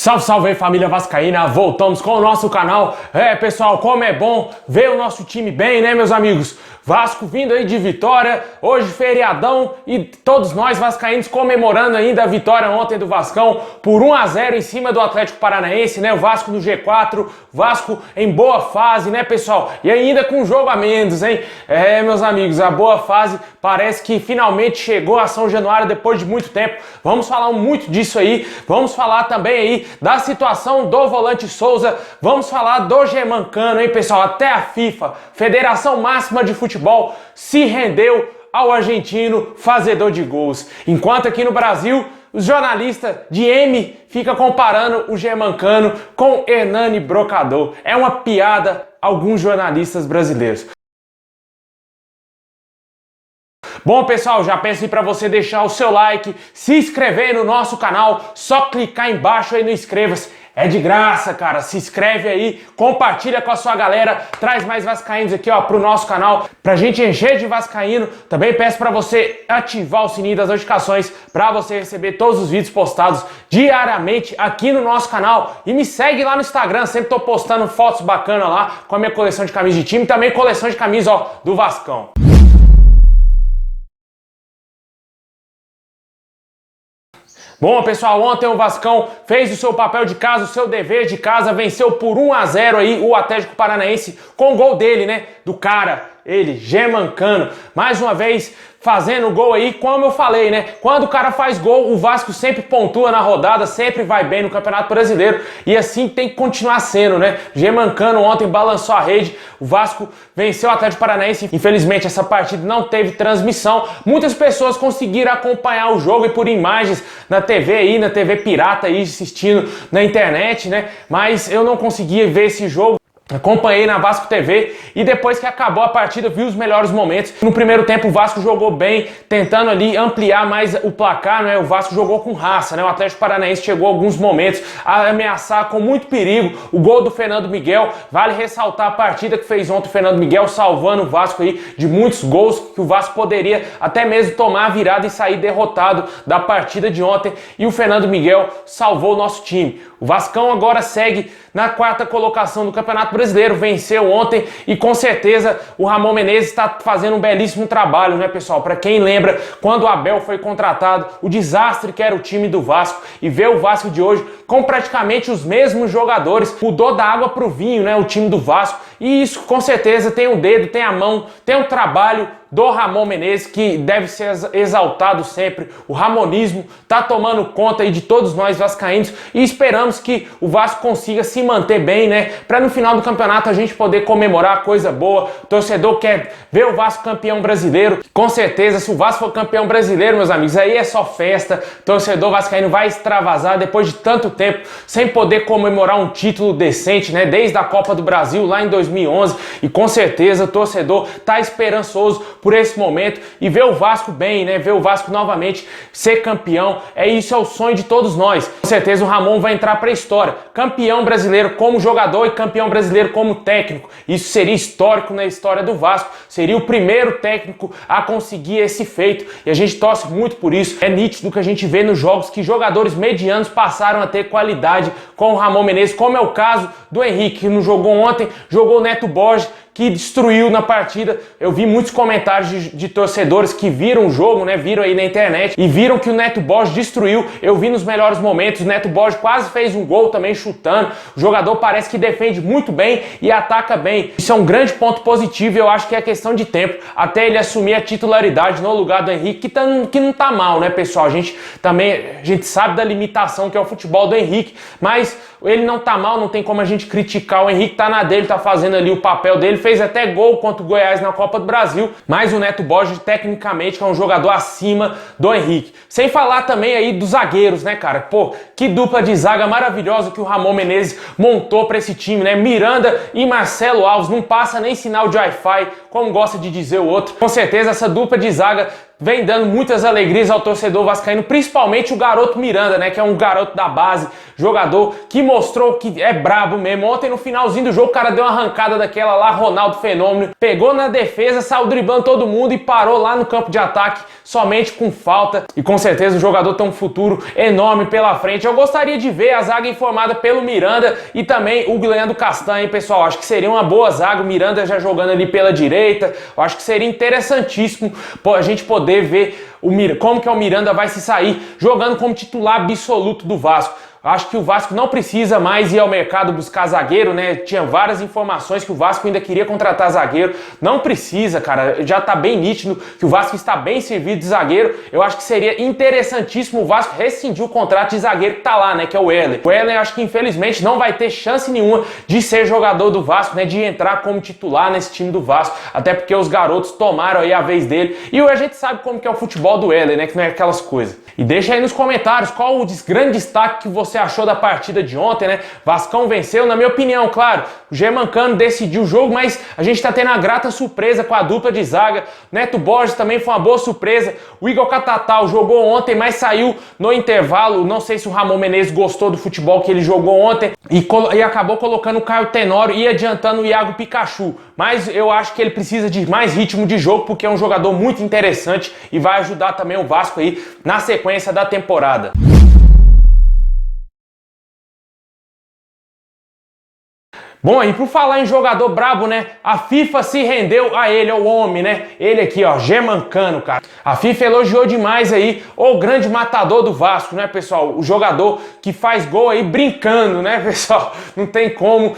Salve, salve aí, família vascaína, voltamos com o nosso canal. Pessoal, como é bom ver o nosso time bem, né, meus amigos? Vasco vindo aí de vitória, hoje feriadão e todos nós vascaínos comemorando ainda a vitória ontem do Vascão por 1-0 em cima do Atlético Paranaense, né? O Vasco no G4, Vasco em boa fase, né, pessoal? E ainda com um jogo a menos, hein? Meus amigos, a boa fase parece que finalmente chegou a São Januário depois de muito tempo. Vamos falar muito disso aí, vamos falar também aí da situação do volante Souza, vamos falar do Germancano, hein, pessoal? Até a FIFA, Federação Máxima de Futebol, se rendeu ao argentino fazedor de gols. Enquanto aqui no Brasil, os jornalistas de M ficam comparando o Germancano com Hernani Brocador. É uma piada alguns jornalistas brasileiros. Bom, pessoal, já peço para você deixar o seu like, se inscrever no nosso canal, só clicar embaixo aí no inscreva-se. É de graça, cara. Se inscreve aí, compartilha com a sua galera, traz mais vascaínos aqui, ó, pro nosso canal, pra gente encher de vascaíno. Também peço para você ativar o sininho das notificações para você receber todos os vídeos postados diariamente aqui no nosso canal. E me segue lá no Instagram, sempre tô postando fotos bacanas lá com a minha coleção de camisas de time, também coleção de camisas, ó, do Vascão. Bom, pessoal, ontem o Vascão fez o seu papel de casa, o seu dever de casa, venceu por 1-0 aí o Atlético Paranaense com o gol dele, né? Do cara, ele, Germancano, mais uma vez fazendo gol aí, como eu falei, né? Quando o cara faz gol, o Vasco sempre pontua na rodada, sempre vai bem no Campeonato Brasileiro e assim tem que continuar sendo, né? Germancano ontem balançou a rede, o Vasco venceu o Atlético Paranaense. Infelizmente essa partida não teve transmissão, muitas pessoas conseguiram acompanhar o jogo e por imagens na TV aí, na TV pirata aí, assistindo na internet, né? Mas eu não conseguia ver esse jogo. Acompanhei na Vasco TV e depois que acabou a partida vi os melhores momentos. No primeiro tempo o Vasco jogou bem, tentando ali ampliar mais o placar, né? O Vasco jogou com raça, né? O Atlético Paranaense chegou alguns momentos a ameaçar com muito perigo. O gol do Fernando Miguel, vale ressaltar a partida que fez ontem o Fernando Miguel, salvando o Vasco aí de muitos gols que o Vasco poderia até mesmo tomar a virada e sair derrotado da partida de ontem. E o Fernando Miguel salvou o nosso time. O Vascão agora segue na quarta colocação do Campeonato Brasileiro, venceu ontem e com certeza o Ramon Menezes está fazendo um belíssimo trabalho, né, pessoal? Para quem lembra, quando o Abel foi contratado, o desastre que era o time do Vasco, e ver o Vasco de hoje com praticamente os mesmos jogadores, mudou da água para o vinho, né, o time do Vasco, e isso com certeza tem o dedo, tem a mão, tem o trabalho do Ramon Menezes, que deve ser exaltado sempre. O ramonismo tá tomando conta aí de todos nós vascaínos e esperamos que o Vasco consiga se manter bem, né? Para no final do campeonato a gente poder comemorar coisa boa. O torcedor quer ver o Vasco campeão brasileiro. Com certeza, se o Vasco for campeão brasileiro, meus amigos, aí é só festa. O torcedor vascaíno vai extravasar depois de tanto tempo sem poder comemorar um título decente, né? Desde a Copa do Brasil lá em 2011, e com certeza o torcedor tá esperançoso por esse momento e ver o Vasco bem, né? Ver o Vasco novamente ser campeão. Isso é o sonho de todos nós. Com certeza o Ramon vai entrar para a história. Campeão brasileiro como jogador e campeão brasileiro como técnico. Isso seria histórico na história do Vasco. Seria o primeiro técnico a conseguir esse feito e a gente torce muito por isso. É nítido que a gente vê nos jogos que jogadores medianos passaram a ter qualidade com o Ramon Menezes, como é o caso do Henrique, que não jogou ontem, jogou o Neto Borges, que destruiu na partida. Eu vi muitos comentários de torcedores que viram o jogo, né? Viram aí na internet e viram que o Neto Borges destruiu. Eu vi nos melhores momentos, o Neto Borges quase fez um gol também chutando. O jogador parece que defende muito bem e ataca bem. Isso é um grande ponto positivo e eu acho que é questão de tempo até ele assumir a titularidade no lugar do Henrique, que não tá mal, né, pessoal? A gente sabe da limitação que é o futebol do Henrique, mas ele não tá mal, não tem como a gente criticar. O Henrique tá na dele, tá fazendo ali o papel dele, fez até gol contra o Goiás na Copa do Brasil, mas o Neto Borges tecnicamente é um jogador acima do Henrique. Sem falar também aí dos zagueiros, né, cara? Pô, que dupla de zaga maravilhosa que o Ramon Menezes montou para esse time, né? Miranda e Marcelo Alves, não passa nem sinal de Wi-Fi, como gosta de dizer o outro. Com certeza essa dupla de zaga vem dando muitas alegrias ao torcedor vascaíno, principalmente o garoto Miranda, né, que é um garoto da base, jogador que mostrou que é brabo mesmo. Ontem no finalzinho do jogo o cara deu uma arrancada daquela lá, Ronaldo Fenômeno, pegou na defesa, saiu driblando todo mundo e parou lá no campo de ataque somente com falta, e com certeza o jogador tem um futuro enorme pela frente. Eu gostaria de ver a zaga informada pelo Miranda e também o Leandro Castanho, hein, pessoal. Acho que seria uma boa zaga, o Miranda já jogando ali pela direita. Eu acho que seria interessantíssimo a gente poder ver como que o Miranda vai se sair jogando como titular absoluto do Vasco. Acho que o Vasco não precisa mais ir ao mercado buscar zagueiro, né? Tinha várias informações que o Vasco ainda queria contratar zagueiro. Não precisa, cara. Já tá bem nítido que o Vasco está bem servido de zagueiro. Eu acho que seria interessantíssimo o Vasco rescindir o contrato de zagueiro que tá lá, né? Que é o Weller. O Weller, acho que infelizmente não vai ter chance nenhuma de ser jogador do Vasco, né? De entrar como titular nesse time do Vasco. Até porque os garotos tomaram aí a vez dele. E a gente sabe como que é o futebol do Weller, né? Que não é aquelas coisas. E deixa aí nos comentários qual o grande destaque que você achou da partida de ontem, né? Vascão venceu, na minha opinião, claro. O Germancano decidiu o jogo, mas a gente tá tendo uma grata surpresa com a dupla de zaga. Neto Borges também foi uma boa surpresa. O Igor Catatal jogou ontem, mas saiu no intervalo. Não sei se o Ramon Menezes gostou do futebol que ele jogou ontem e acabou colocando o Caio Tenório e adiantando o Iago Pikachu. Mas eu acho que ele precisa de mais ritmo de jogo, porque é um jogador muito interessante e vai ajudar também o Vasco aí na sequência da temporada. Bom, e por falar em jogador brabo, né? A FIFA se rendeu a ele, ao homem, né? Ele aqui, ó, Germancano, cara. A FIFA elogiou demais aí o grande matador do Vasco, né, pessoal? O jogador que faz gol aí brincando, né, pessoal? Não tem como.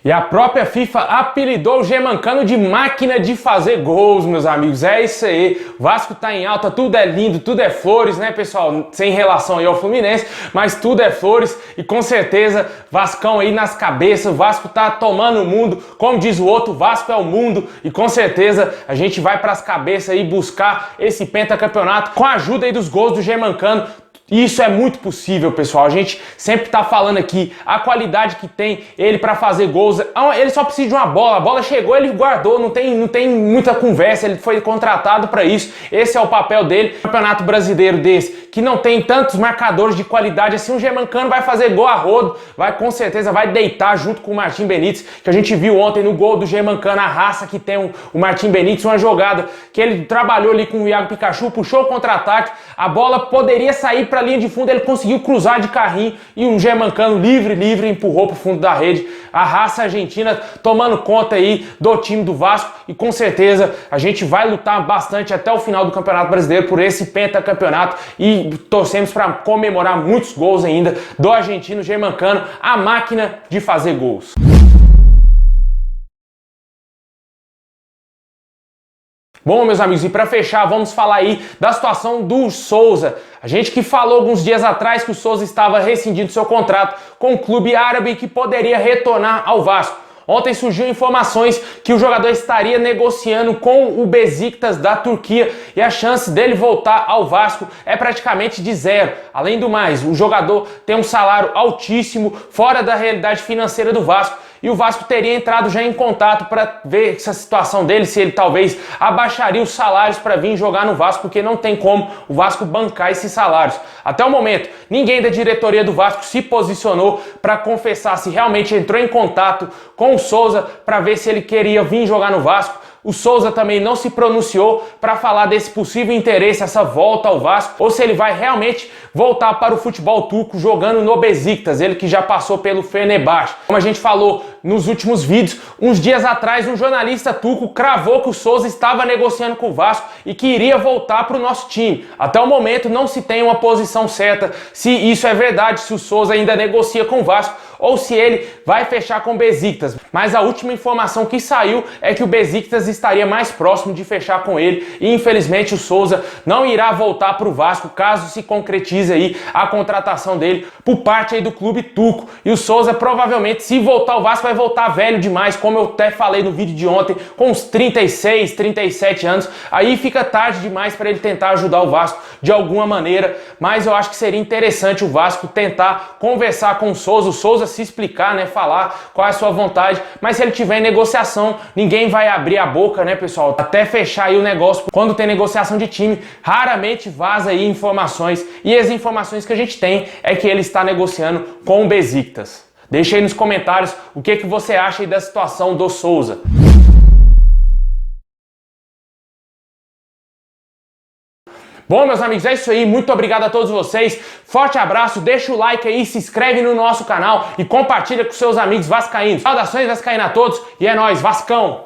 E a própria FIFA apelidou o Germancano de máquina de fazer gols, meus amigos. É isso aí. O Vasco tá em alta, tudo é lindo, tudo é flores, né, pessoal? Sem relação aí ao Fluminense, mas tudo é flores. E com certeza, Vascão aí nas cabeças. O Vasco tá tomando o mundo. Como diz o outro, o Vasco é o mundo. E com certeza, a gente vai pras cabeças aí buscar esse pentacampeonato com a ajuda aí dos gols do Germancano. E isso é muito possível, pessoal. A gente sempre tá falando aqui a qualidade que tem ele para fazer gols. Ele só precisa de uma bola. A bola chegou, ele guardou. Não tem muita conversa. Ele foi contratado para isso. Esse é o papel dele. Campeonato brasileiro desse, que não tem tantos marcadores de qualidade assim, o Germancano vai fazer gol a rodo. Com certeza vai deitar junto com o Martim Benítez, que a gente viu ontem no gol do Germancano, a raça que tem o Martim Benítez, uma jogada que ele trabalhou ali com o Iago Pikachu, puxou o contra-ataque, a bola poderia sair para a linha de fundo, ele conseguiu cruzar de carrinho e um Germancano livre, empurrou para o fundo da rede. A raça argentina tomando conta aí do time do Vasco e com certeza a gente vai lutar bastante até o final do Campeonato Brasileiro por esse pentacampeonato e torcemos para comemorar muitos gols ainda do argentino Germancano, a máquina de fazer gols. Bom, meus amigos, e para fechar, vamos falar aí da situação do Souza. A gente que falou alguns dias atrás que o Souza estava rescindindo seu contrato com o clube árabe e que poderia retornar ao Vasco. Ontem surgiu informações que o jogador estaria negociando com o Besiktas da Turquia e a chance dele voltar ao Vasco é praticamente de zero. Além do mais, o jogador tem um salário altíssimo, fora da realidade financeira do Vasco. E o Vasco teria entrado já em contato para ver essa situação dele, se ele talvez abaixaria os salários para vir jogar no Vasco, porque não tem como o Vasco bancar esses salários. Até o momento, ninguém da diretoria do Vasco se posicionou para confessar se realmente entrou em contato com o Souza para ver se ele queria vir jogar no Vasco. O Souza também não se pronunciou para falar desse possível interesse, essa volta ao Vasco, ou se ele vai realmente voltar para o futebol turco jogando no Besiktas, ele que já passou pelo Fenerbahçe. Como a gente falou nos últimos vídeos, uns dias atrás um jornalista turco cravou que o Souza estava negociando com o Vasco e que iria voltar para o nosso time. Até o momento não se tem uma posição certa se isso é verdade, se o Souza ainda negocia com o Vasco ou se ele vai fechar com o Besiktas. Mas a última informação que saiu é que o Besiktas estaria mais próximo de fechar com ele e infelizmente o Souza não irá voltar para o Vasco caso se concretize aí a contratação dele por parte aí do clube turco. E o Souza provavelmente, se voltar ao Vasco, vai voltar velho demais, como eu até falei no vídeo de ontem, com uns 36, 37 anos. Aí fica tarde demais para ele tentar ajudar o Vasco de alguma maneira, mas eu acho que seria interessante o Vasco tentar conversar com o Souza se explicar, né, falar qual é a sua vontade, mas se ele tiver em negociação, ninguém vai abrir a boca, né, pessoal, até fechar aí o negócio. Quando tem negociação de time, raramente vaza aí informações, e as informações que a gente tem é que ele está negociando com o Besiktas. Deixa aí nos comentários o que você acha aí da situação do Souza. Bom, meus amigos, é isso aí. Muito obrigado a todos vocês. Forte abraço, deixa o like aí, se inscreve no nosso canal e compartilha com seus amigos vascaínos. Saudações vascaínas a todos e é nóis, Vascão!